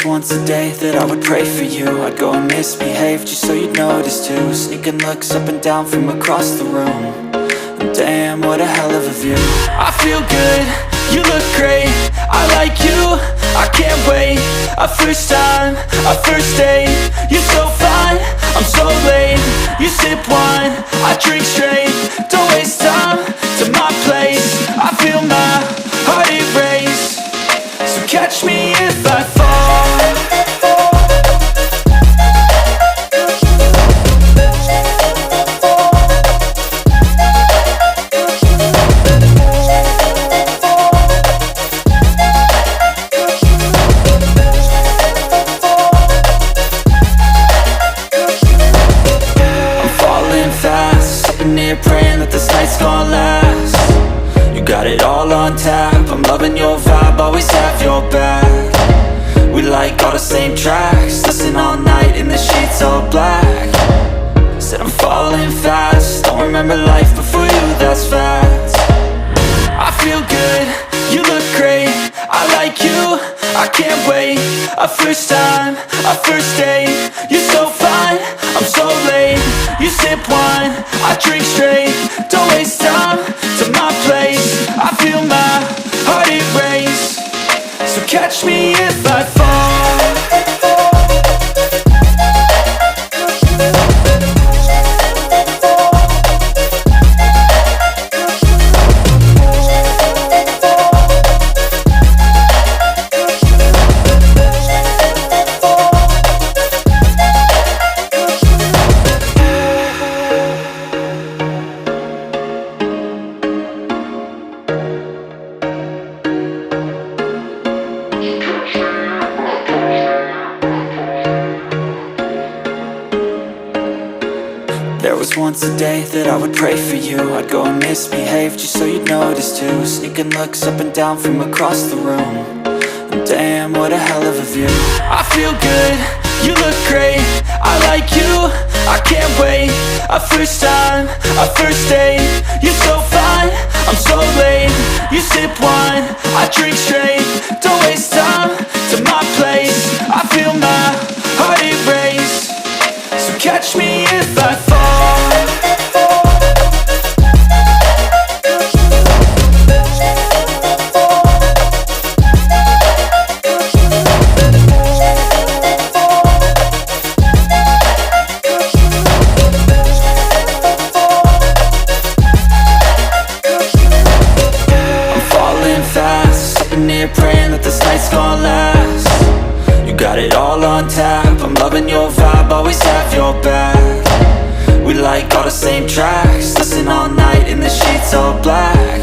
was once a day that I would pray for you. I'd go and misbehave just so you'd notice too. Sneaking looks up and down from across the room. And damn, what a hell of a view. I feel good, you look great, I like you, I can't wait. A first time, a first date, you're so fine, I'm so late. You sip wine, I drink straight, don't waste time to my place. I feel my heart erase, so catch me if I fall. Praying that this night's gonna last. You got it all on tap, I'm loving your vibe, always have your back. We like all the same tracks, listen all night in the sheets all black. Said I'm falling fast, don't remember life before you, that's fact. I feel good, you look great, I like you, I can't wait. A first time, a first date, you're so fine, I'm so late. You sip wine, I drink straight, don't waste time to my place. I feel my heart erase, so catch me if I fall. There was once a day that I would pray for you. I'd go and misbehave just so you'd notice too. Sneaking looks up and down from across the room. And damn, what a hell of a view. I feel good, you look great, I like you, I can't wait. A first time, a first date, you're so fine, I'm so late. You sip wine, I drink straight, don't waste time to my place. I feel my heart erase, so catch me if I fall. Praying that this night's gonna last. You got it all on tap, I'm loving your vibe, always have your back. We like all the same tracks, listen all night in the sheets all black.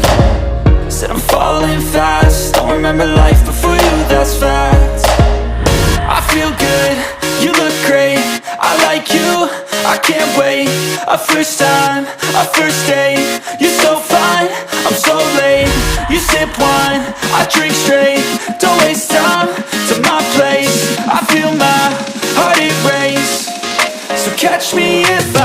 Said I'm falling fast, don't remember life before you, that's fact. I feel good, you look great, I like you, I can't wait. A first time, a first date, you're so fine, I'm so late. You sip wine, I drink straight, don't waste time to my place. I feel my heart erase, so catch me if